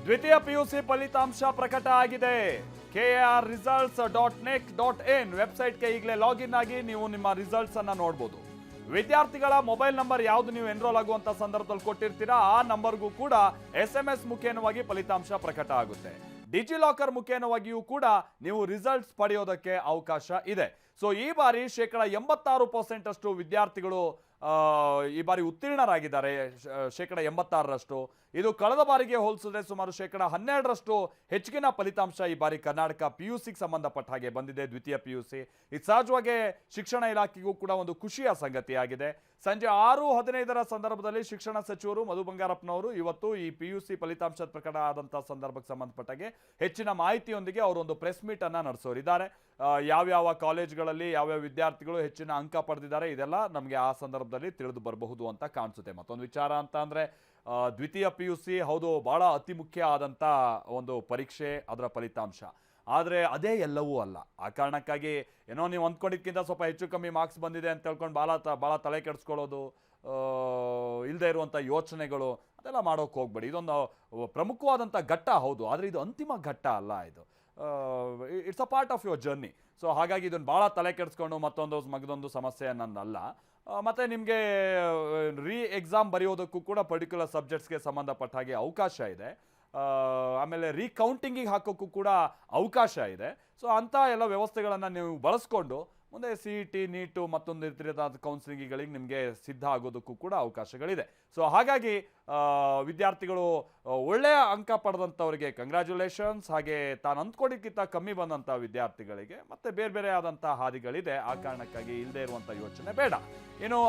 ದ್ವಿತೀಯ ಪಿಯುಸಿ ಫಲಿತಾಂಶ ಪ್ರಕಟ ಆಗಿದೆ. KARResults.nec.in ವೆಬ್ಸೈಟ್ಗೆ ಈಗಲೇ ಲಾಗಿನ್ ಆಗಿ ನೀವು ನಿಮ್ಮ ರಿಸಲ್ಟ್ಸ್ ಅನ್ನ ನೋಡಬಹುದು. ವಿದ್ಯಾರ್ಥಿಗಳ ಮೊಬೈಲ್ ನಂಬರ್ ಯಾವುದು ನೀವು ಎನ್ರೋಲ್ ಆಗುವಂತ ಸಂದರ್ಭದಲ್ಲಿ ಕೊಟ್ಟಿರ್ತೀರಾ ಆ ನಂಬರ್ಗೂ ಕೂಡ SMS ಮುಖೇನವಾಗಿ ಫಲಿತಾಂಶ ಪ್ರಕಟ ಆಗುತ್ತೆ. ಡಿಜಿಲಾಕರ್ ಮುಖೇನವಾಗಿಯೂ ಕೂಡ ನೀವು ರಿಸಲ್ಟ್ಸ್ ಪಡೆಯೋದಕ್ಕೆ ಅವಕಾಶ ಇದೆ. ಸೊ ಈ ಬಾರಿ 86% ಅಷ್ಟು ವಿದ್ಯಾರ್ಥಿಗಳು ಈ ಬಾರಿ ಉತ್ತೀರ್ಣರಾಗಿದ್ದಾರೆ. 86%. ಇದು ಕಳೆದ ಬಾರಿಗೆ ಹೋಲಿಸಿದ್ರೆ ಸುಮಾರು 12% ಹೆಚ್ಚಿನ ಫಲಿತಾಂಶ ಈ ಬಾರಿ ಕರ್ನಾಟಕ PUCಗೆ ಸಂಬಂಧಪಟ್ಟ ಹಾಗೆ ಬಂದಿದೆ. ದ್ವಿತೀಯ PUC ಇದು ಸಹಜವಾಗಿ ಶಿಕ್ಷಣ ಇಲಾಖೆಗೂ ಕೂಡ ಒಂದು ಖುಷಿಯ ಸಂಗತಿಯಾಗಿದೆ. ಸಂಜೆ 6:15 ಸಂದರ್ಭದಲ್ಲಿ ಶಿಕ್ಷಣ ಸಚಿವರು ಮಧು ಬಂಗಾರಪ್ಪನವರು ಇವತ್ತು ಈ PUC ಫಲಿತಾಂಶದ ಪ್ರಕಟ ಆದಂತಹ ಸಂದರ್ಭಕ್ಕೆ ಸಂಬಂಧಪಟ್ಟಾಗೆ ಹೆಚ್ಚಿನ ಮಾಹಿತಿಯೊಂದಿಗೆ ಅವರು ಒಂದು ಪ್ರೆಸ್ ಮೀಟ್ ಅನ್ನ ನಡೆಸೋರಿದ್ದಾರೆ. ಯಾವ್ಯಾವ ಕಾಲೇಜ್ಗಳಲ್ಲಿ ಯಾವ್ಯಾವ ವಿದ್ಯಾರ್ಥಿಗಳು ಹೆಚ್ಚಿನ ಅಂಕ ಪಡೆದಿದ್ದಾರೆ ಇದೆಲ್ಲ ನಮಗೆ ಆ ಸಂದರ್ಭದಲ್ಲಿ ತಿಳಿದು ಬರಬಹುದು ಅಂತ ಕಾಣಿಸುತ್ತೆ. ಮತ್ತೊಂದು ವಿಚಾರ ಅಂತ ಅಂದ್ರೆ ದ್ವಿತೀಯ PUC ಹೌದು ಬಹಳ ಅತಿ ಮುಖ್ಯ ಆದಂತ ಒಂದು ಪರೀಕ್ಷೆ, ಅದರ ಫಲಿತಾಂಶ. ಆದರೆ ಅದೇ ಎಲ್ಲವೂ ಅಲ್ಲ. ಆ ಕಾರಣಕ್ಕಾಗಿ ಏನೋ ನೀವು ಅಂದ್ಕೊಂಡಿದ್ದಕ್ಕಿಂತ ಸ್ವಲ್ಪ ಹೆಚ್ಚು ಕಮ್ಮಿ ಮಾರ್ಕ್ಸ್ ಬಂದಿದೆ ಅಂತ ಹೇಳ್ಕೊಂಡು ಭಾಳ ತಲೆ ಕೆಡಿಸ್ಕೊಳ್ಳೋದು, ಇಲ್ಲದೆ ಇರುವಂಥ ಯೋಚನೆಗಳು ಅದೆಲ್ಲ ಮಾಡೋಕೆ ಹೋಗ್ಬೇಡಿ. ಇದೊಂದು ಪ್ರಮುಖವಾದಂಥ ಘಟ್ಟ ಹೌದು, ಆದರೆ ಇದು ಅಂತಿಮ ಘಟ್ಟ ಅಲ್ಲ. ಇದು it's a part of your journey. So ಹಾಗಾಗಿ ಇದನ್ನು ಭಾಳ ತಲೆ ಕೆಡಿಸ್ಕೊಂಡು ಮಗದೊಂದು ಸಮಸ್ಯೆ ನನ್ನಲ್ಲ. ಮತ್ತು ನಿಮಗೆ ಎಕ್ಸಾಮ್ ಬರೆಯೋದಕ್ಕೂ ಕೂಡ ಪರ್ಟಿಕ್ಯುಲರ್ ಸಬ್ಜೆಕ್ಟ್ಸ್ಗೆ ಸಂಬಂಧಪಟ್ಟ ಹಾಗೆ ಅವಕಾಶ ಇದೆ. ಆಮೇಲೆ ರೀಕೌಂಟಿಂಗಿಗೆ ಹಾಕೋಕ್ಕೂ ಕೂಡ ಅವಕಾಶ ಇದೆ. ಸೊ ಅಂಥ ಎಲ್ಲ ವ್ಯವಸ್ಥೆಗಳನ್ನು ನೀವು ಬಳಸ್ಕೊಂಡು ಮುಂದೆ CET, NEET ಮತ್ತೊಂದು ರೀತಿಯಾದ ಕೌನ್ಸಿಲಿಂಗ್ಗಳಿಗೆ ನಿಮಗೆ ಸಿದ್ಧ ಆಗೋದಕ್ಕೂ ಕೂಡ ಅವಕಾಶಗಳಿದೆ. ಸೊ ಹಾಗಾಗಿ ವಿದ್ಯಾರ್ಥಿಗಳು ಒಳ್ಳೆಯ ಅಂಕ ಪಡೆದಂಥವರಿಗೆ ಕಂಗ್ರ್ಯಾಚುಲೇಷನ್ಸ್. ಹಾಗೆ ತಾನು ಅಂದ್ಕೊಂಡಿದ್ದಕ್ಕಿಂತ ಕಮ್ಮಿ ಬಂದಂಥ ವಿದ್ಯಾರ್ಥಿಗಳಿಗೆ ಮತ್ತೆ ಬೇರೆ ಬೇರೆ ಆದಂಥ ಹಾದಿಗಳಿದೆ. ಆ ಕಾರಣಕ್ಕಾಗಿ ಇಲ್ಲದೆ ಇರುವಂಥ ಯೋಚನೆ ಬೇಡ. ಇನ್ನು